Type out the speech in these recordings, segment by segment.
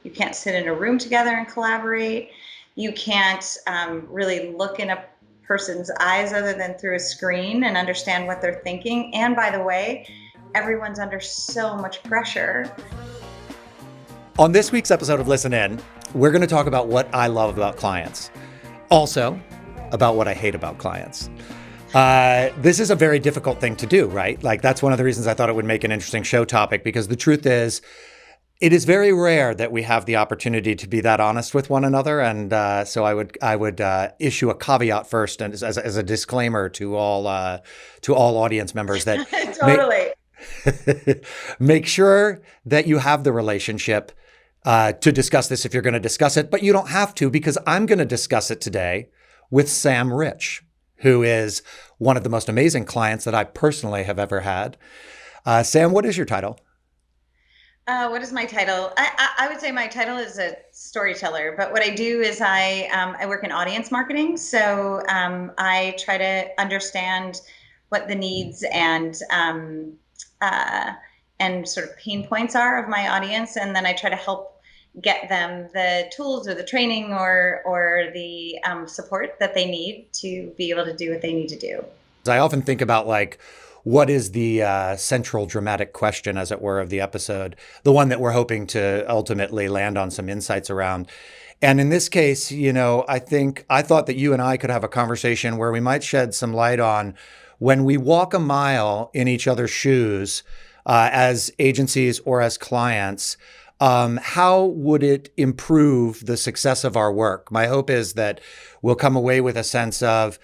You can't sit in a room together and collaborate. You can't really look in a person's eyes other than through a screen and understand what they're thinking. And by the way, everyone's under so much pressure. On this week's episode of Listen In, we're going to talk about what I love about clients. Also, about what I hate about clients. This is a very difficult thing to do, right? Like, that's one of the reasons I thought it would make an interesting show topic, because the truth is, it is very rare that we have the opportunity to be that honest with one another. And so I would issue a caveat first, and as a disclaimer to all audience members that Totally. make sure that you have the relationship to discuss this if you're going to discuss it, but you don't have to, because I'm going to discuss it today with Sam Reich, who is one of the most amazing clients that I personally have ever had. Sam, what is your title? What is my title? I would say my title is a storyteller, but what I do is I work in audience marketing. So I try to understand what the needs and sort of pain points are of my audience, and then I try to help get them the tools or the training or the support that they need to be able to do what they need to do. I often think about, like, what is the central dramatic question, as it were, of the episode, the one that we're hoping to ultimately land on some insights around. And in this case, I thought that you and I could have a conversation where we might shed some light on, when we walk a mile in each other's shoes as agencies or as clients, how would it improve the success of our work? My hope is that we'll come away with a sense of,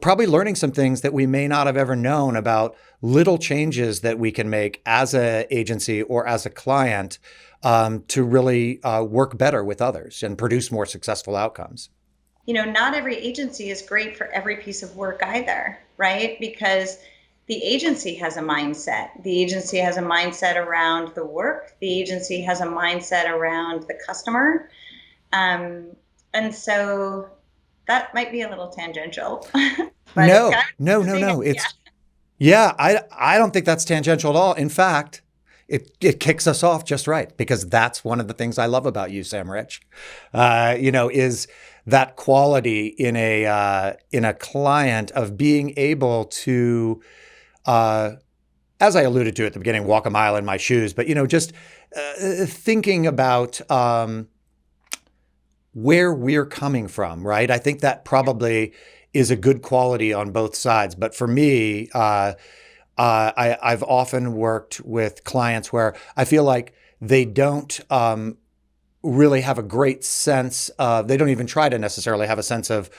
probably learning some things that we may not have ever known about little changes that we can make as an agency or as a client to really work better with others and produce more successful outcomes. Not every agency is great for every piece of work either, right? Because the agency has a mindset. The agency has a mindset around the work. The agency has a mindset around the customer. And so that might be a little tangential. But No. Yeah. I don't think that's tangential at all. In fact, it kicks us off just right, because that's one of the things I love about you, Sam Reich, is that quality in a client of being able to, as I alluded to at the beginning, walk a mile in my shoes, but, just thinking about where we're coming from, right? I think that probably is a good quality on both sides. But for me, I've often worked with clients where I feel like they don't really have a great sense of, they don't even try to necessarily have a sense of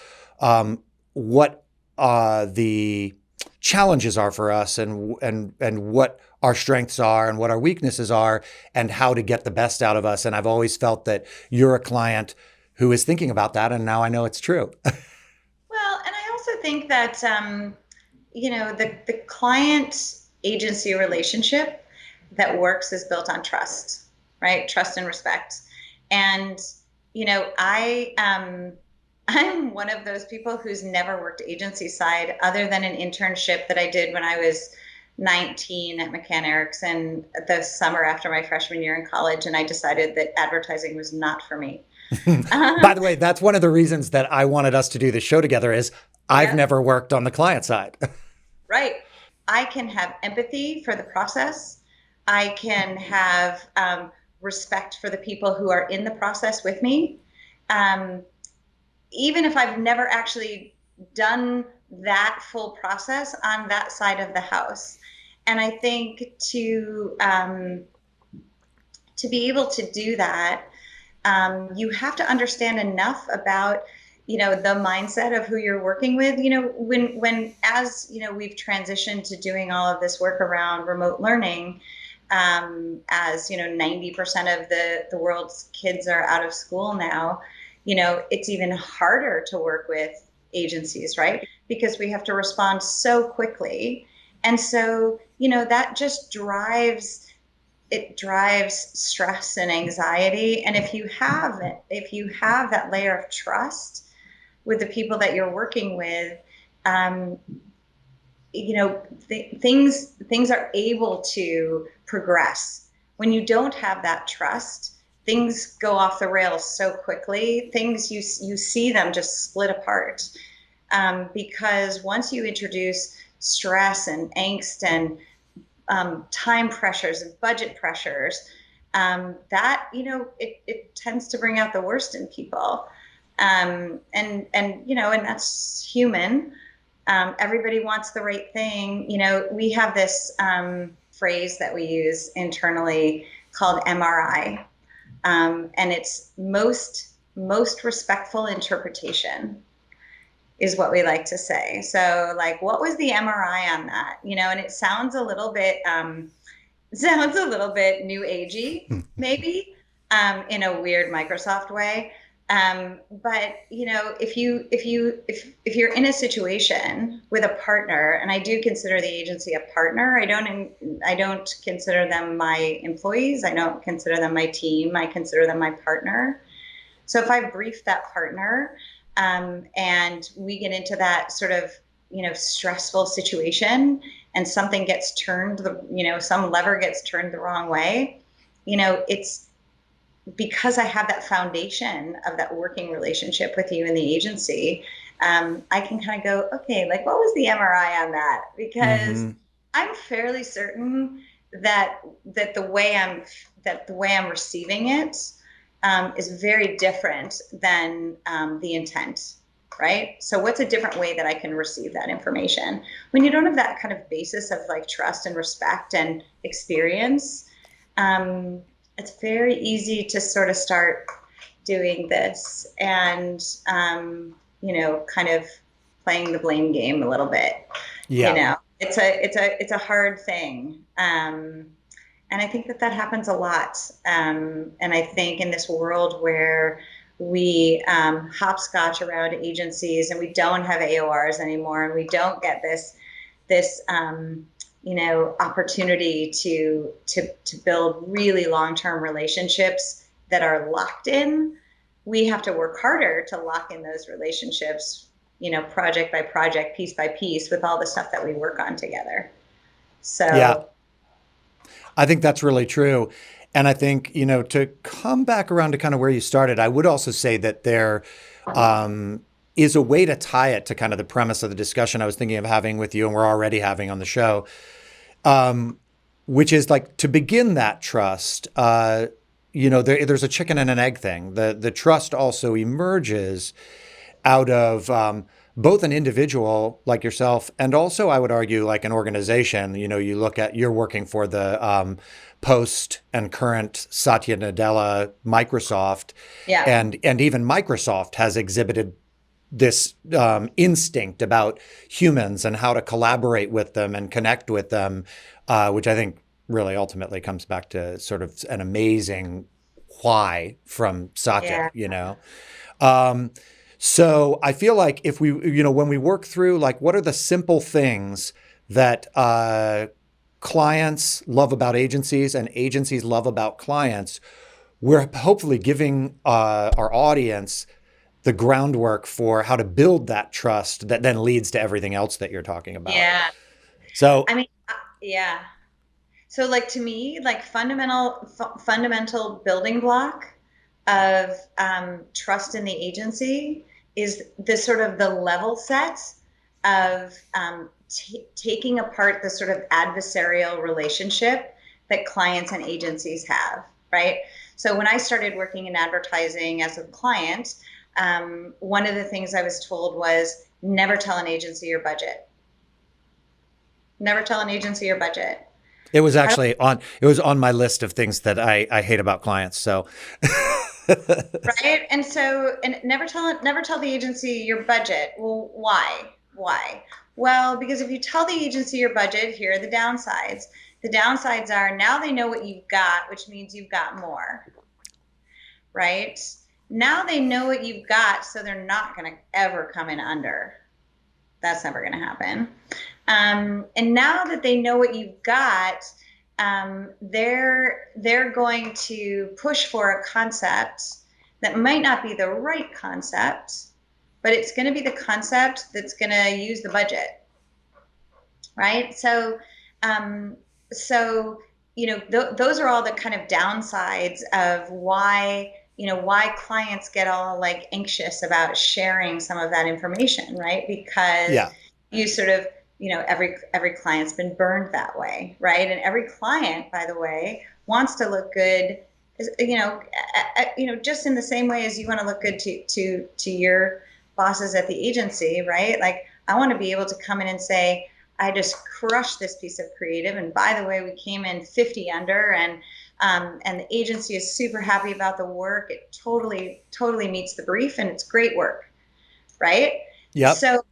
what the challenges are for us, and what our strengths are and what our weaknesses are, and how to get the best out of us. And I've always felt that you're a client who is thinking about that, and now I know it's true. Well, and I also think that the client agency relationship that works is built on trust, right? Trust and respect. And I'm one of those people who's never worked agency side other than an internship that I did when I was 19 at McCann Erickson the summer after my freshman year in college, and I decided that advertising was not for me. By the way, that's one of the reasons that I wanted us to do this show together, is I've never worked on the client side. Right. I can have empathy for the process. I can have respect for the people who are in the process with me. Even if I've never actually done that full process on that side of the house. And I think to be able to do that, you have to understand enough about, the mindset of who you're working with. When we've transitioned to doing all of this work around remote learning, as 90% of the world's kids are out of school now, it's even harder to work with agencies, right? Because we have to respond so quickly. And so, that just drives stress and anxiety. And if you have that layer of trust with the people that you're working with, things are able to progress. When you don't have that trust, things go off the rails so quickly. Things you see them just split apart, because once you introduce stress and angst and time pressures and budget pressures, that it tends to bring out the worst in people, and that's human. Everybody wants the right thing. We have this phrase that we use internally called MRI, and it's most respectful interpretation is what we like to say. So, like, what was the MRI on that? And it sounds a little bit new agey, maybe, in a weird Microsoft way. But if you're in a situation with a partner, and I do consider the agency a partner, I don't consider them my employees. I don't consider them my team. I consider them my partner. So if I brief that partner, and we get into that sort of stressful situation, and something gets turned, some lever gets turned the wrong way, it's because I have that foundation of that working relationship with you in the agency. I can kind of go, okay, like, what was the MRI on that? Because Mm-hmm. I'm fairly certain that the way I'm receiving it, is very different than the intent, right? So what's a different way that I can receive that information when you don't have that kind of basis of like trust and respect and experience? It's very easy to sort of start doing this and kind of playing the blame game a little bit. Yeah. It's a hard thing. And I think that happens a lot. And I think in this world where we hopscotch around agencies, and we don't have AORs anymore, and we don't get this opportunity to build really long-term relationships that are locked in. We have to work harder to lock in those relationships, project by project, piece by piece, with all the stuff that we work on together. Yeah. So I think that's really true. And I think, to come back around to kind of where you started, I would also say that there is a way to tie it to kind of the premise of the discussion I was thinking of having with you, and we're already having on the show, which is like to begin that trust. There's a chicken and an egg thing. The trust also emerges out of both an individual like yourself, and also I would argue like an organization. You're working for the post and current Satya Nadella Microsoft, yeah. and even Microsoft has exhibited this instinct about humans and how to collaborate with them and connect with them, which I think really ultimately comes back to sort of an amazing why from Satya, Yeah. Um, so I feel like if we, when we work through like what are the simple things that clients love about agencies and agencies love about clients, we're hopefully giving our audience the groundwork for how to build that trust that then leads to everything else that you're talking about. Yeah. So, I mean, yeah. So like to me, like fundamental building block of trust in the agency is the sort of the level set of taking apart the sort of adversarial relationship that clients and agencies have, right? So when I started working in advertising as a client, one of the things I was told was never tell an agency your budget. Never tell an agency your budget. it was actually it was on my list of things that I hate about clients. So, Right? And never tell the agency your budget. Well, why? Why? Well, because if you tell the agency your budget, here are the downsides. The downsides are now they know what you've got, which means you've got more, right? Now they know what you've got, so they're not going to ever come in under. That's never going to happen. And now that they know what you've got, they're going to push for a concept that might not be the right concept, but it's going to be the concept that's going to use the budget, right? So those are all the kind of downsides of why, why clients get all like anxious about sharing some of that information, right? Because Yeah. you sort of, every client's been burned that way, right? And every client, by the way, wants to look good, just in the same way as you want to look good to your bosses at the agency, right? Like I want to be able to come in and say, I just crushed this piece of creative. And by the way, we came in 50 under, and the agency is super happy about the work. It totally meets the brief, and it's great work, right? Yep. So,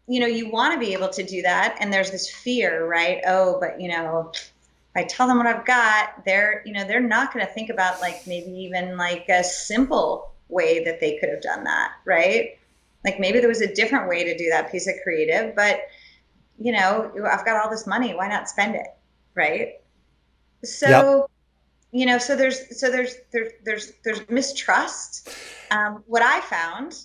you want to be able to do that. And there's this fear, right? Oh, but if I tell them what I've got, they're not going to think about like maybe even like a simple way that they could have done that, right? Like maybe there was a different way to do that piece of creative, but I've got all this money, why not spend it? Right. Yep. So, there's mistrust. What I found,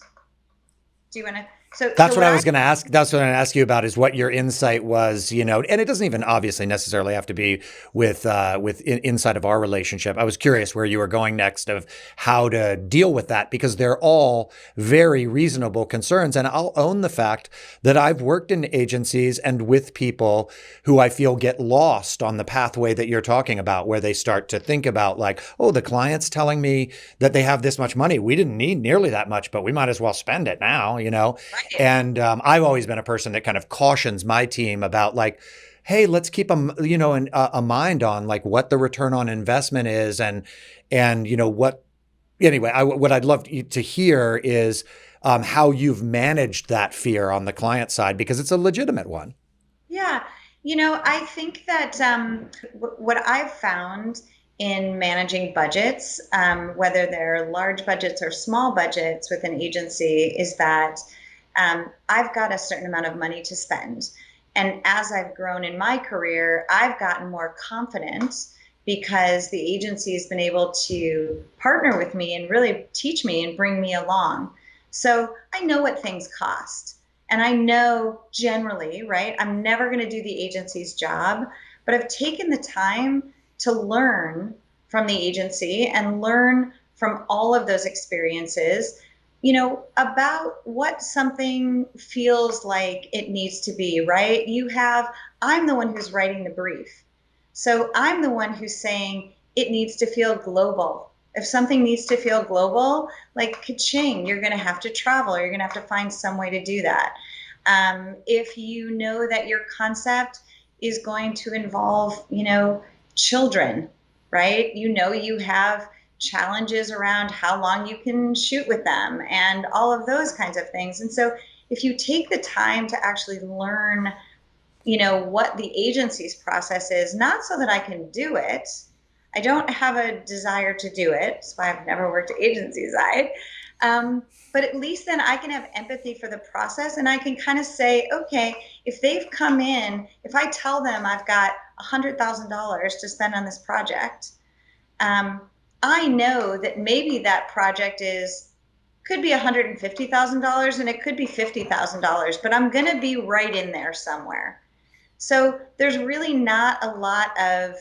do you want to, so That's what what I I, was going to ask. That's what I ask you about is what your insight was, and it doesn't even obviously necessarily have to be with inside of our relationship. I was curious where you were going next of how to deal with that because they're all very reasonable concerns. And I'll own the fact that I've worked in agencies and with people who I feel get lost on the pathway that you're talking about, where they start to think about like, oh, the client's telling me that they have this much money. We didn't need nearly that much, but we might as well spend it now. right. And I've always been a person that kind of cautions my team about like, hey, let's keep a mind on like what the return on investment is, and what. Anyway, what I'd love to hear is how you've managed that fear on the client side because it's a legitimate one. Yeah. I think that what I've found in managing budgets, whether they're large budgets or small budgets with an agency, is that I've got a certain amount of money to spend. And as I've grown in my career, I've gotten more confident because the agency has been able to partner with me and really teach me and bring me along. So I know what things cost. And I know generally, right? I'm never going to do the agency's job, but I've taken the time to learn from the agency and learn from all of those experiences, about what something feels like it needs to be, right? I'm the one who's writing the brief. So I'm the one who's saying it needs to feel global. If something needs to feel global, like ka-ching, you're going to have to travel or you're going to have to find some way to do that. If you know that your concept is going to involve, children, right? You have challenges around how long you can shoot with them and all of those kinds of things. And so if you take the time to actually learn, what the agency's process is, not so that I can do it. I don't have a desire to do it. That's why I've never worked agency side. But at least then I can have empathy for the process and I can kind of say, okay, if they've come in, if I tell them I've got $100,000 to spend on this project, um, I know that maybe that project could be $150,000 and it could be $50,000, but I'm going to be right in there somewhere. So there's really not a lot of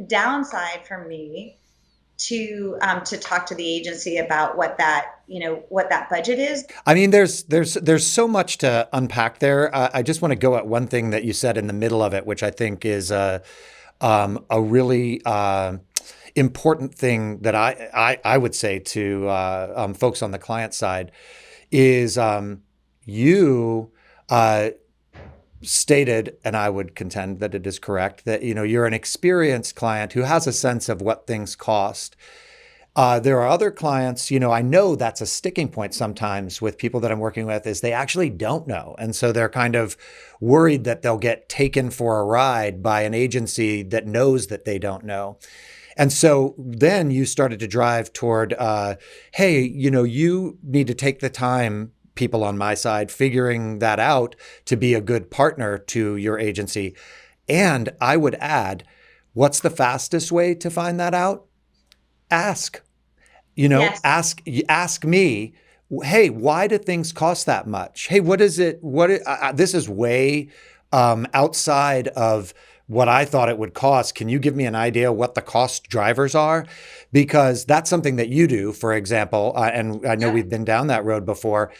downside for me to talk to the agency about what that budget is. I mean, there's so much to unpack there. I just want to go at one thing that you said in the middle of it, which I think is a really important thing that I would say to folks on the client side is you stated, and I would contend that it is correct, that you're an experienced client who has a sense of what things cost. There are other clients, I know that's a sticking point sometimes with people that I'm working with is they actually don't know. And so they're kind of worried that they'll get taken for a ride by an agency that knows that they don't know. And so then you started to drive toward, hey, you need to take the time, people on my side, figuring that out to be a good partner to your agency. And I would add, what's the fastest way to find that out? Ask. Yes. Ask me, hey, why do things cost that much? Hey, what is it? This is way outside of what I thought it would cost. Can you give me an idea what the cost drivers are? Because that's something that you do, for example, and I know Yeah, we've been down that road before.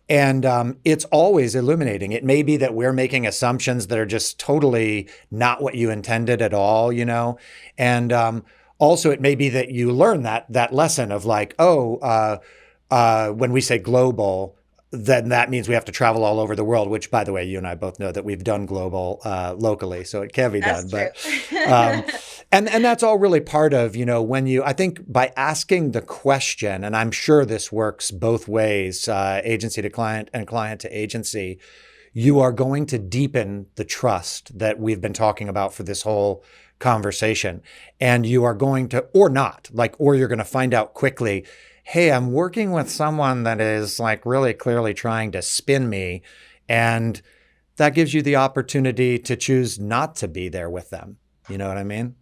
And it's always illuminating. It may be that we're making assumptions that are just totally not what you intended at all, you know? And also, it may be that you learn that lesson of like, oh, when we say global, then that means we have to travel all over the world, which, by the way, you and I both know that we've done global locally, so it can be done. that's true. But um, and that's all really part of, you know, when you, I think by asking the question, and I'm sure this works both ways, agency to client and client to agency, you are going to deepen the trust that we've been talking about for this whole conversation. And you are going to, or not, like, or you're going to find out quickly, hey, I'm working with someone that is like really clearly trying to spin me. And that gives you the opportunity to choose not to be there with them. You know what I mean?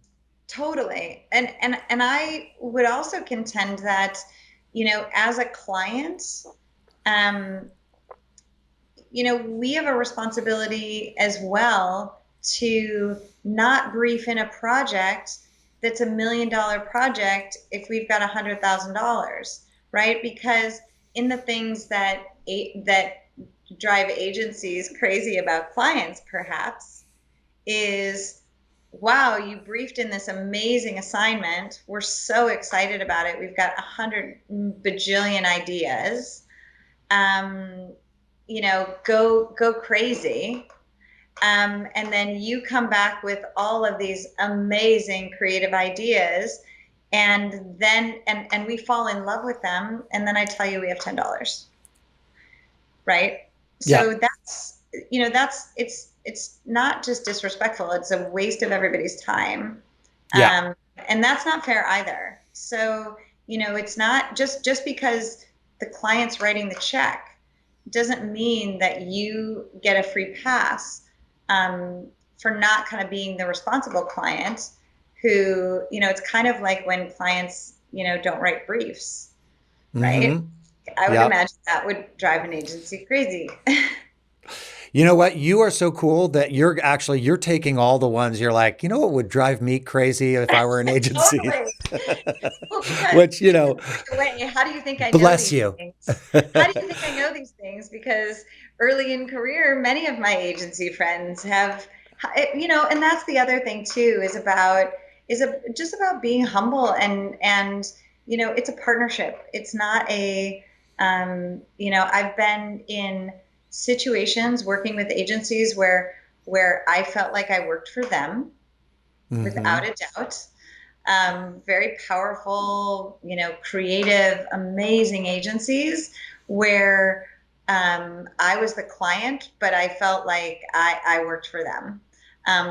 Totally. And I would also contend that, as a client, um, we have a responsibility as well to not brief in a project that's $1 million project if we've got $100,000, right? Because in the things that drive agencies crazy about clients, perhaps, is wow, you briefed in this amazing assignment. We're so excited about it. We've got 100 bajillion ideas. Um, go crazy. And then you come back with all of these amazing creative ideas, and then we fall in love with them, and then I tell you we have $10, right? Yeah. So it's not just disrespectful, it's a waste of everybody's time. Yeah. um, and that's not fair either. So it's not just because the client's writing the check doesn't mean that you get a free pass, for not kind of being the responsible client who, it's kind of like when clients, don't write briefs, right? Mm-hmm. I would Yep. imagine that would drive an agency crazy. You know what? You are so cool that you're taking all the ones you're like, you know what would drive me crazy if I were an agency? Totally. Well, because Which, you know, by the way, how do you think I know bless these you. things? How do you think I know these things? Because early in career, many of my agency friends have, and that's the other thing too, just about being humble, and it's a partnership. It's not I've been in situations working with agencies where I felt like I worked for them Mm-hmm. without a doubt. Very powerful, creative, amazing agencies where I was the client, but I felt like I worked for them.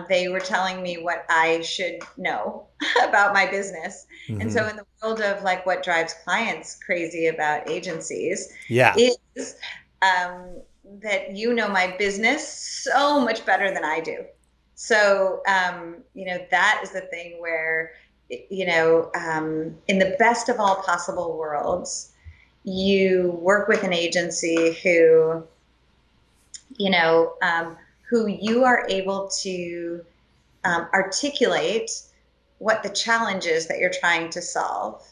They were telling me what I should know about my business. And Mm-hmm. so, in the world of like what drives clients crazy about agencies Yeah. is um, that my business so much better than I do. So, that is the thing where, in the best of all possible worlds, you work with an agency you know, um, who you are able to articulate what the challenge is that you're trying to solve.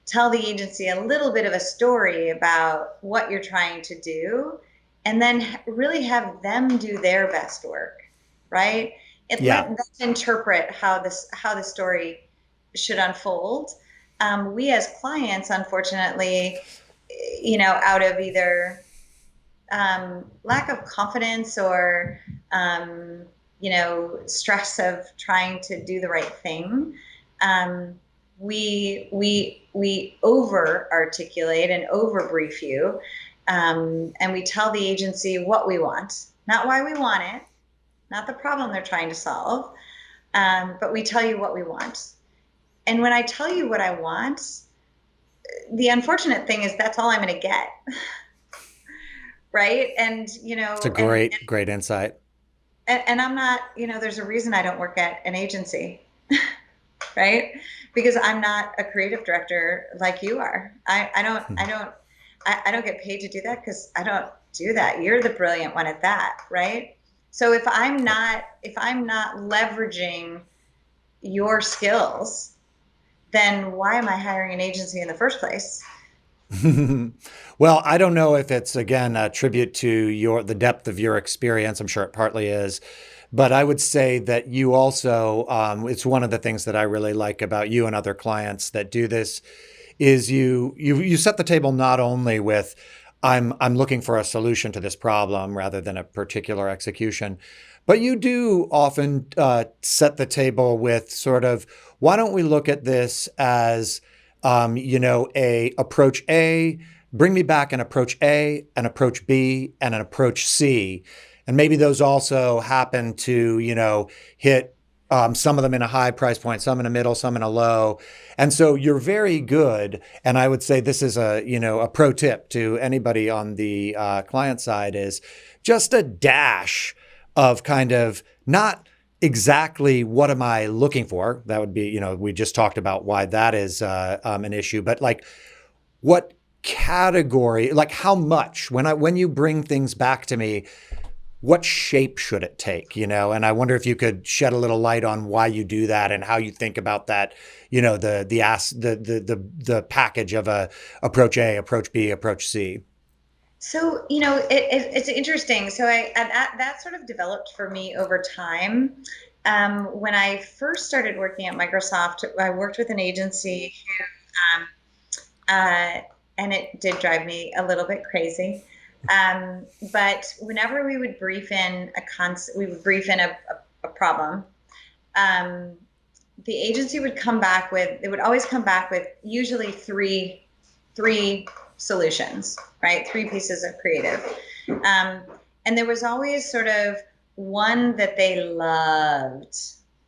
Tell the agency a little bit of a story about what you're trying to do, and then really have them do their best work, right? It let Yeah. them interpret how the story should unfold. We as clients, unfortunately, out of either lack of confidence or stress of trying to do the right thing, um, we over articulate and over brief you, and we tell the agency what we want, not why we want it, not the problem they're trying to solve, but we tell you what we want. And when I tell you what I want, the unfortunate thing is that's all I'm going to get, right? And It's a great, great insight. I'm not, there's a reason I don't work at an agency, right? Because I'm not a creative director like you are. I don't get paid to do that because I don't do that. You're the brilliant one at that, right? So if I'm not leveraging your skills, then why am I hiring an agency in the first place? Well, I don't know if it's again a tribute to the depth of your experience. I'm sure it partly is, but I would say that you also it's one of the things that I really like about you and other clients that do this is you set the table not only with I'm looking for a solution to this problem rather than a particular execution, but you do often set the table with sort of why don't we look at this as a approach A, bring me back an approach A, an approach B, and an approach C. And maybe those also happen to, hit some of them in a high price point, some in a middle, some in a low. And so you're very good. And I would say this is a pro tip to anybody on the client side is just a dash of kind of not exactly what am I looking for? That would be, we just talked about why that is an issue, but like what category, like how much, when you bring things back to me, what shape should it take, And I wonder if you could shed a little light on why you do that and how you think about that, the package of a approach A, approach B, approach C. So, it's interesting. So that sort of developed for me over time. When I first started working at Microsoft, I worked with an agency who, and it did drive me a little bit crazy. But whenever we would brief in we would brief in a problem. Um, the agency would come back with, they would always come back with usually three solutions, right? Three pieces of creative. Um, and there was always sort of one that they loved,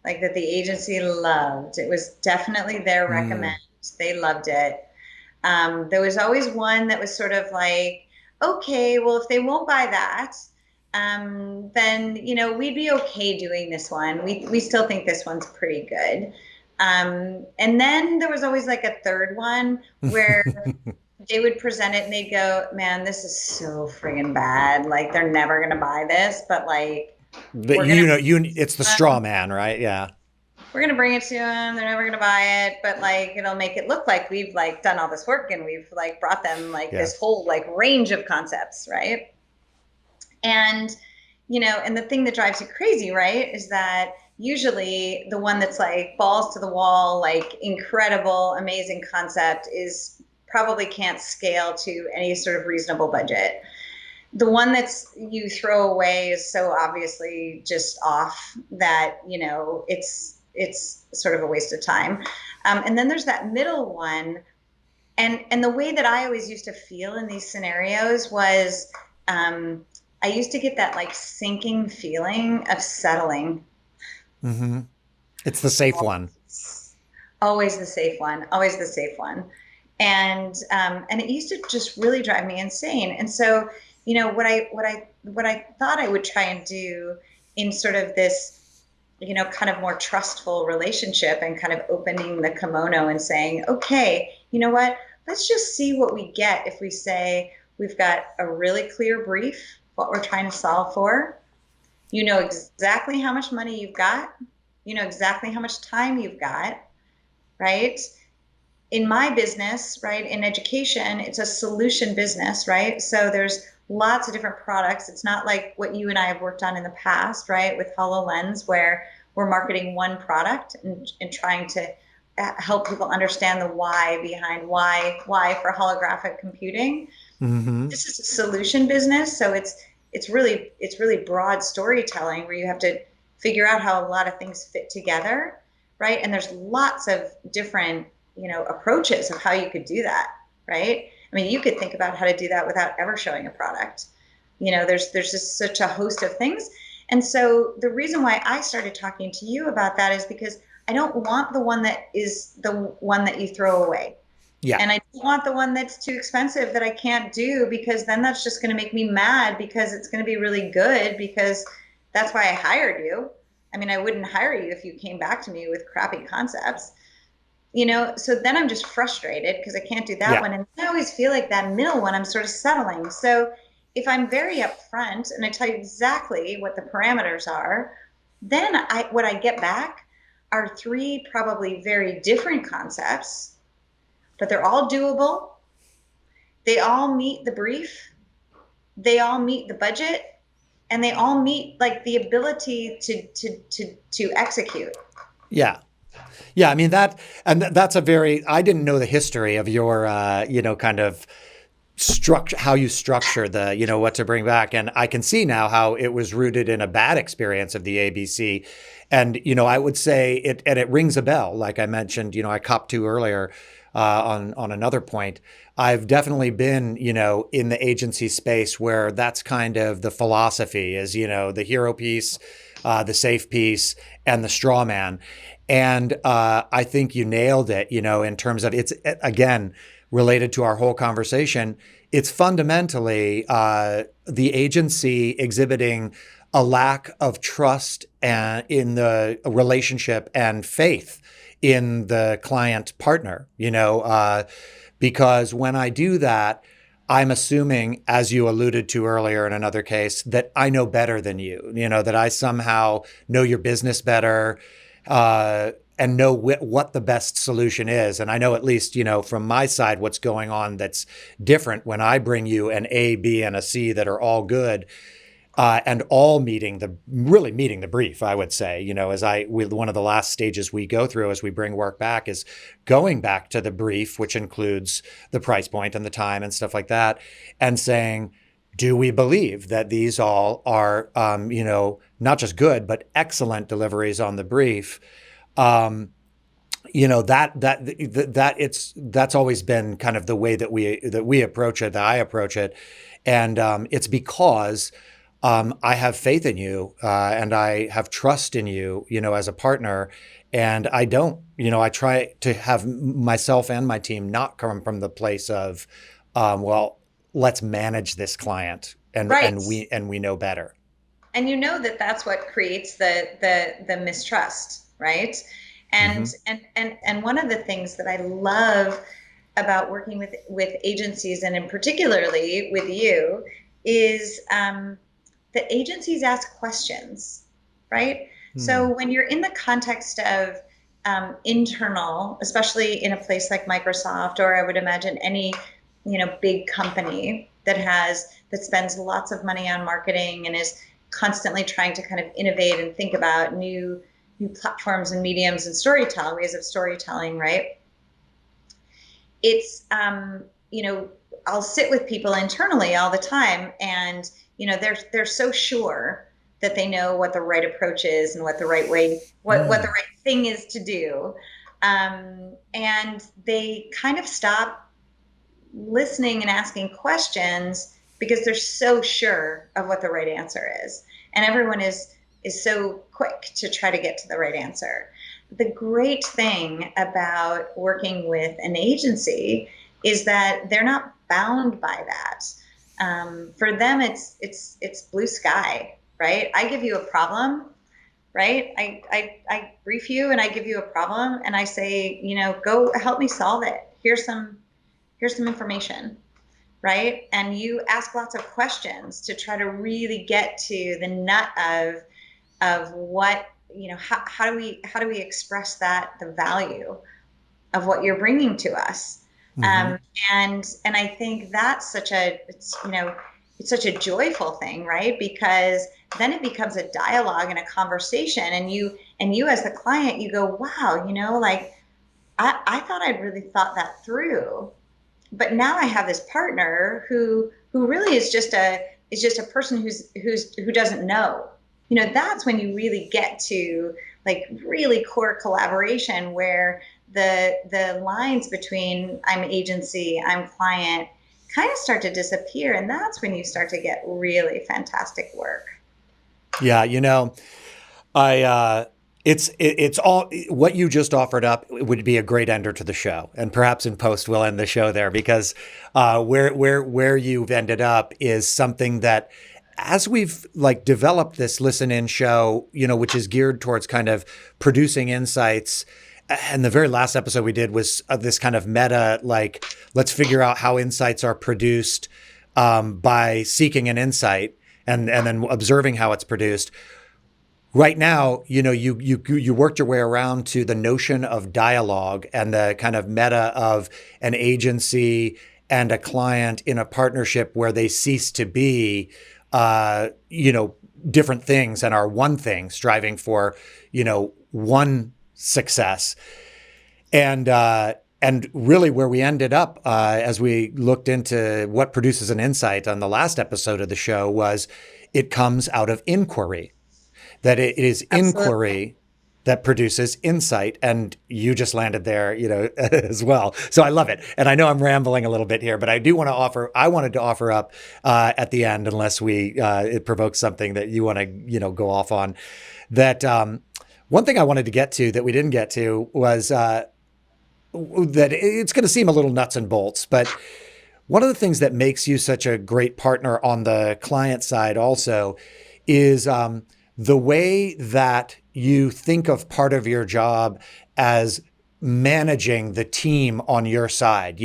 like that the agency loved. It was definitely their Mm. recommend. They loved it. There was always one that was sort of like, okay, well, if they won't buy that, then we'd be okay doing this one. We still think this one's pretty good. And then there was always like a third one where they would present it and they'd go, "Man, this is so friggin' bad. Like they're never gonna buy this, but like But we're gonna it's the straw man, right? Yeah. we're gonna bring it to them. They're never gonna buy it, but like it'll make it look like we've like done all this work and we've like brought them like Yeah. this whole like range of concepts, right?" And and the thing that drives you crazy, right, is that usually the one that's like balls to the wall, like incredible, amazing concept is probably can't scale to any sort of reasonable budget. The one that's you throw away is so obviously just off that it's sort of a waste of time. And then there's that middle one, and the way that I always used to feel in these scenarios was um, I used to get that like sinking feeling of settling. Hmm. It's the safe one. Always the safe one, always the safe one. And it used to just really drive me insane. And so, what I thought I would try and do in sort of this, kind of more trustful relationship and kind of opening the kimono and saying, okay, you know what? Let's just see what we get if we say we've got a really clear brief, what we're trying to solve for. You know exactly how much money you've got. You know exactly how much time you've got, right? In my business, right, in education, it's a solution business, right? So there's lots of different products. It's not like what you and I have worked on in the past, right, with HoloLens, where we're marketing one product and trying to help people understand the why behind why for holographic computing. Hmm. This is a solution business, so it's really broad storytelling where you have to figure out how a lot of things fit together, right? And there's lots of different approaches of how you could do that, right? I mean, you could think about how to do that without ever showing a product. There's just such a host of things. And so the reason why I started talking to you about that is because I don't want the one that is the one that you throw away. Yeah. And I don't want the one that's too expensive that I can't do, because then that's just going to make me mad because it's going to be really good, because that's why I hired you. I mean, I wouldn't hire you if you came back to me with crappy concepts. So then I'm just frustrated because I can't do that Yeah. one. And I always feel like that middle one, I'm sort of settling. So if I'm very upfront and I tell you exactly what the parameters are, then what I get back are three probably very different concepts, but they're all doable. They all meet the brief. They all meet the budget, and they all meet like the ability to execute. Yeah. Yeah, I mean that, and that's a very. I didn't know the history of your, kind of structure, how you structure the, what to bring back, and I can see now how it was rooted in a bad experience of the ABC, and I would say it, and it rings a bell. Like I mentioned, I copped to earlier on another point. I've definitely been, in the agency space where that's kind of the philosophy is, the hero piece, the safe piece, and the straw man. And I think you nailed it, in terms of it's, again, related to our whole conversation. It's fundamentally the agency exhibiting a lack of trust in the relationship and faith in the client partner, because when I do that, I'm assuming, as you alluded to earlier in another case, that I know better than you, that I somehow know your business better, and know what the best solution is. And I know, at least, from my side, what's going on that's different when I bring you an A, B, and a C that are all good, and all really meeting the brief, I would say. With one of the last stages we go through as we bring work back is going back to the brief, which includes the price point and the time and stuff like that, and saying, do we believe that these all are, not just good, but excellent deliveries on the brief? That's always been kind of the way that we approach it, that I approach it. And it's because I have faith in you, and I have trust in you, as a partner. And I don't, I try to have myself and my team not come from the place of, well, let's manage this client, and Right. we know better. And that's what creates the mistrust, right? And Mm-hmm. and one of the things that I love about working with agencies, and in particularly with you, is that agencies ask questions, right? So when you're in the context of internal, especially in a place like Microsoft, or I would imagine any big company that spends lots of money on marketing and is constantly trying to kind of innovate and think about new platforms and mediums and ways of storytelling, right? It's I'll sit with people internally all the time, and they're so sure that they know what the right approach is and what the right way, what the right thing is to do, and they kind of stop listening and asking questions because they're so sure of what the right answer is, and everyone is so quick to try to get to the right answer. The great thing about working with an agency is that they're not bound by that. For them, it's blue sky, right? I give you a problem, right? I brief you and I give you a problem and I say, go help me solve it. Here's some information, right? And you ask lots of questions to try to really get to the nut of what, how do we express the value of what you're bringing to us. Mm-hmm. um, and I think that's it's such a joyful thing, right? Because then it becomes a dialogue and a conversation, and you as the client, you go, wow, like I thought I'd really thought that through, but now I have this partner who really is just a person who doesn't know. That's when you really get to like really core collaboration, where the lines between I'm agency, I'm client kind of start to disappear, and that's when you start to get really fantastic work. Yeah, I it's all what you just offered up would be a great ender to the show, and perhaps in post we'll end the show there, because where you've ended up is something that, as we've like developed this listen in show, which is geared towards kind of producing insights. And the very last episode we did was this kind of meta, like, let's figure out how insights are produced by seeking an insight and then observing how it's produced. Right now, you worked your way around to the notion of dialogue and the kind of meta of an agency and a client in a partnership where they cease to be, uh, you know, different things and are one thing, striving for, one success. And really where we ended up as we looked into what produces an insight on the last episode of the show was it comes out of inquiry, that it is Absolutely. inquiry that produces insight. And you just landed there, as well. So I love it. And I know I'm rambling a little bit here, but I wanted to offer up at the end, unless it provokes something that you want to, go off on, that one thing I wanted to get to that we didn't get to was that it's going to seem a little nuts and bolts, but one of the things that makes you such a great partner on the client side also is the way that you think of part of your job as managing the team on your side,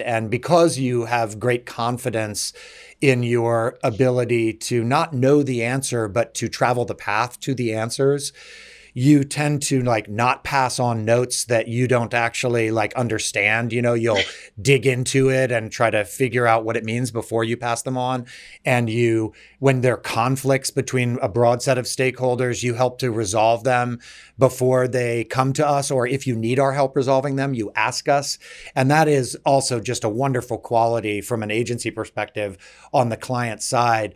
and because you have great confidence in your ability to not know the answer, but to travel the path to the answers, you tend to like not pass on notes that you don't actually like understand. You'll dig into it and try to figure out what it means before you pass them on. And when there are conflicts between a broad set of stakeholders, you help to resolve them before they come to us. Or if you need our help resolving them, you ask us. And that is also just a wonderful quality from an agency perspective on the client side,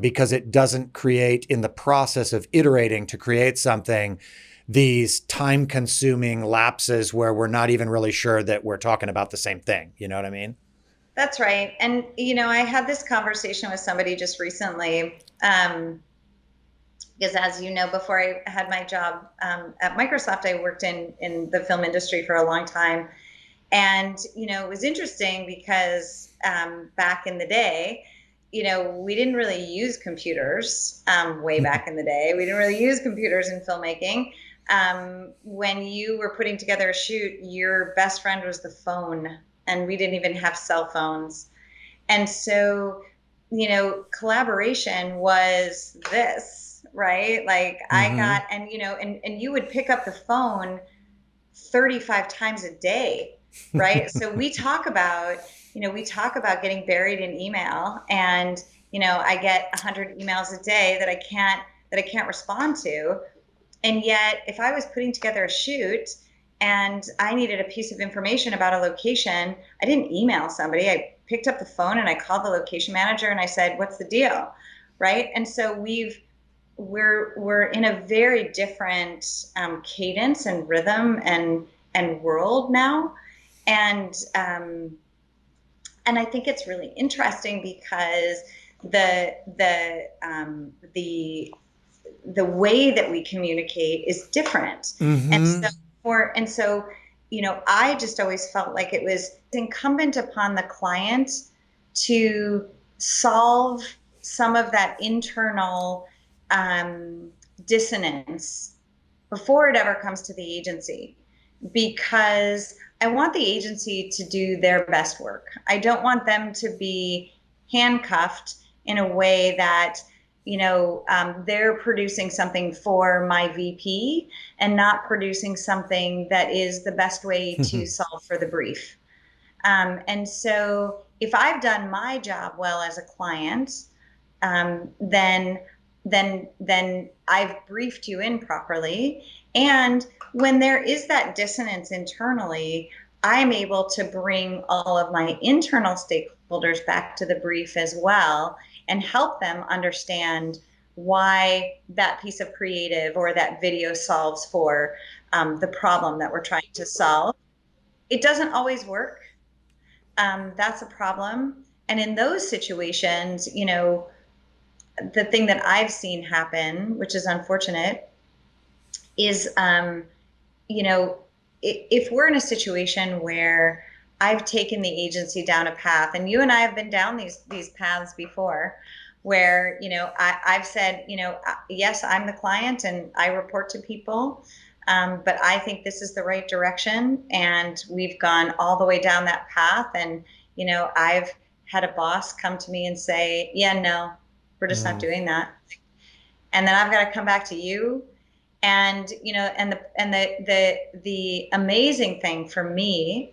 because it doesn't create, in the process of iterating to create something, these time consuming lapses where we're not even really sure that we're talking about the same thing. You know what I mean? That's right. And, I had this conversation with somebody just recently, because as you know, before I had my job at Microsoft, I worked in the film industry for a long time. And, it was interesting because back in the day, we didn't really use computers way back in the day. We didn't really use computers in filmmaking. When you were putting together a shoot, your best friend was the phone, and we didn't even have cell phones. And so, collaboration was this, right? Like I Mm-hmm. got, and you would pick up the phone 35 times a day, right? So we talk about getting buried in email, and I get 100 emails a day that I can't respond to. And yet, if I was putting together a shoot and I needed a piece of information about a location, I didn't email somebody. I picked up the phone and I called the location manager and I said, "What's the deal?" Right? And so we're in a very different cadence and rhythm and world now, and and I think it's really interesting because the way that we communicate is different, and Mm-hmm. so I just always felt like it was incumbent upon the client to solve some of that internal um, dissonance before it ever comes to the agency, because I want the agency to do their best work. I don't want them to be handcuffed in a way that they're producing something for my VP and not producing something that is the best way to solve for the brief. And so if I've done my job well as a client, then I've briefed you in properly. And when there is that dissonance internally, I'm able to bring all of my internal stakeholders back to the brief as well and help them understand why that piece of creative or that video solves for the problem that we're trying to solve. It doesn't always work. That's a problem. And in those situations, the thing that I've seen happen, which is unfortunate, is if we're in a situation where I've taken the agency down a path, and you and I have been down these paths before, where I've said, yes, I'm the client and I report to people, but I think this is the right direction, and we've gone all the way down that path, and I've had a boss come to me and say, yeah, no, we're just not Mm, doing that. And then I've got to come back to you. And, the amazing thing for me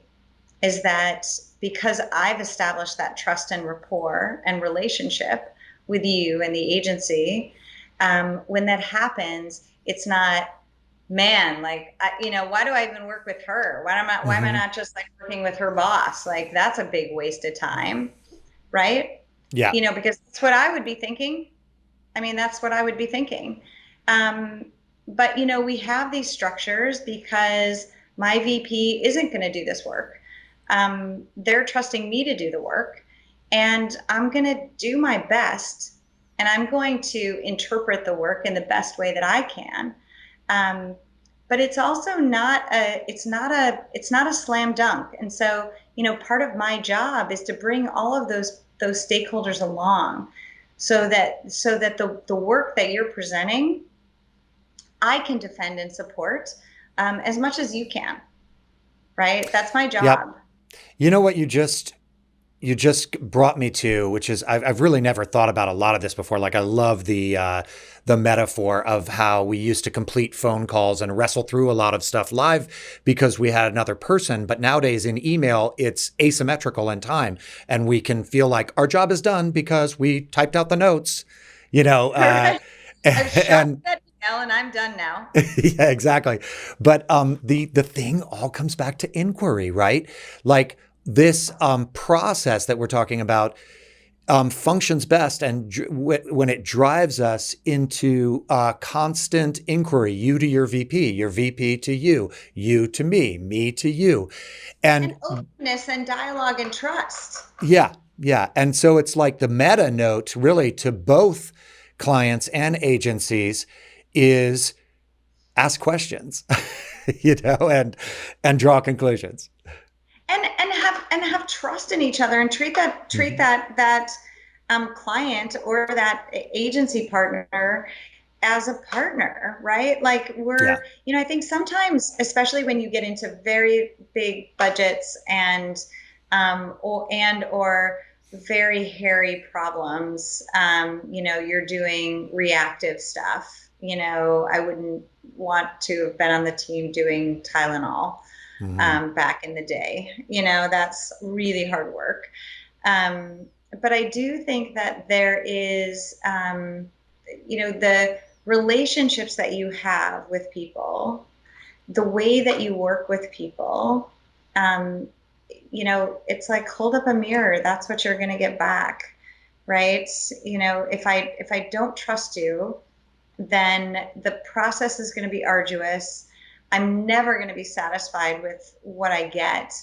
is that because I've established that trust and rapport and relationship with you and the agency, when that happens, it's not, man, like, why do I even work with her? Why am I hmm. not just like working with her boss? Like, that's a big waste of time, right? Yeah. Because that's what I would be thinking. I mean, that's what I would be thinking. Um, but we have these structures because my VP isn't going to do this work. They're trusting me to do the work, and I'm going to do my best, and I'm going to interpret the work in the best way that I can. Um, but it's also not a slam dunk. And so, part of my job is to bring all of those stakeholders along so that the work that you're presenting, I can defend and support as much as you can, right? That's my Yep. job. You know what you just brought me to, which is I've really never thought about a lot of this before. Like I love the metaphor of how we used to complete phone calls and wrestle through a lot of stuff live because we had another person. But nowadays in email, it's asymmetrical in time, and we can feel like our job is done because we typed out the notes, you know. Right. I've shot And that email and I'm done now. yeah, exactly. But the thing all comes back to inquiry, right? Like this process that we're talking about functions best and when it drives us into constant inquiry, you to your VP to you to me to you. And And openness and dialogue and trust. yeah, yeah. And so it's like the meta note really to both clients and agencies is ask questions, and draw conclusions. And have trust in each other and treat that treat Mhm. that client or that agency partner as a partner, right? Like Yeah. I think sometimes, especially when you get into very big budgets or very hairy problems, you're doing reactive stuff. I wouldn't want to have been on the team doing Tylenol Hmm. back in the day. That's really hard work. Um, but I do think that there is, the relationships that you have with people, the way that you work with people. It's like hold up a mirror. That's what you're going to get back, right? If I don't trust you, then the process is going to be arduous. I'm never going to be satisfied with what I get.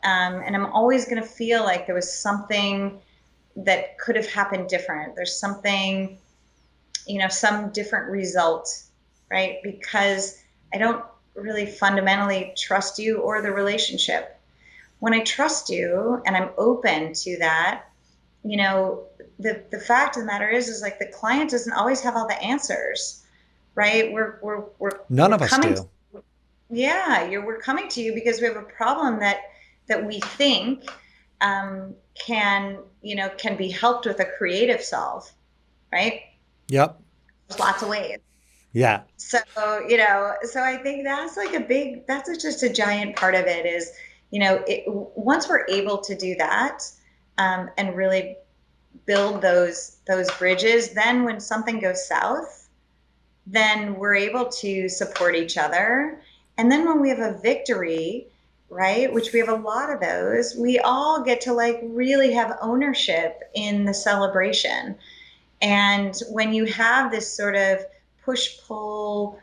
And I'm always going to feel like there was something that could have happened different. There's something, some different result, right? Because I don't really fundamentally trust you or the relationship. When I trust you and I'm open to that, you know, the fact of the matter is like the client doesn't always have all the answers, right? None We're of us coming, do. yeah, we're coming to you because we have a problem that we think can be helped with a creative solve, right? Yep. There's lots of ways. Yeah. So, so I think that's like that's just a giant part of it is, once we're able to do that, and really build those bridges, then when something goes south, then we're able to support each other. And then when we have a victory, right, which we have a lot of those, we all get to like really have ownership in the celebration. And when you have this sort of push pull,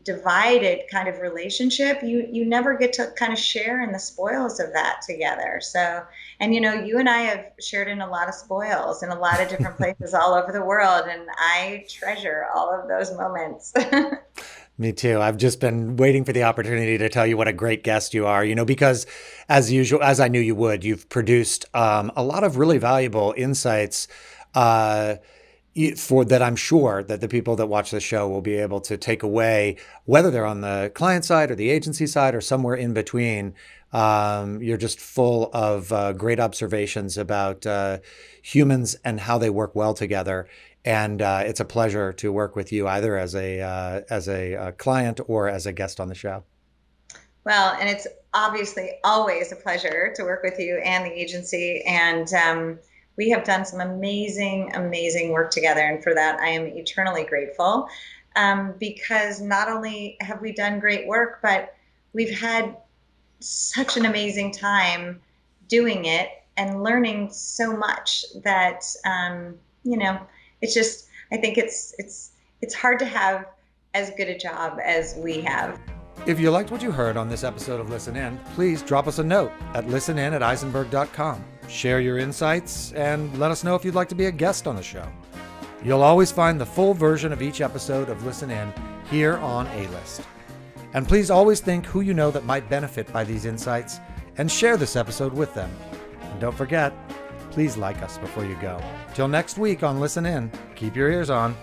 divided kind of relationship, you never get to kind of share in the spoils of that together. So, and you and I have shared in a lot of spoils in a lot of different places all over the world, and I treasure all of those moments. Me too. I've just been waiting for the opportunity to tell you what a great guest you are, because as usual, as I knew you would, you've produced a lot of really valuable insights. Uh, for that I'm sure that the people that watch the show will be able to take away, whether they're on the client side or the agency side or somewhere in between. You're just full of great observations about humans and how they work well together. And it's a pleasure to work with you either as a client or as a guest on the show. Well, and it's obviously always a pleasure to work with you and the agency. And we have done some amazing, amazing work together. And for that, I am eternally grateful because not only have we done great work, but we've had such an amazing time doing it and learning so much that, you know, it's just, I think it's hard to have as good a job as we have. If you liked what you heard on this episode of Listen In, please drop us a note at listenin@eisenberg.com. Share your insights and let us know if you'd like to be a guest on the show. You'll always find the full version of each episode of Listen In here on A-List. And please always think who you know that might benefit by these insights and share this episode with them. And don't forget, please like us before you go. Till next week on Listen In, keep your ears on.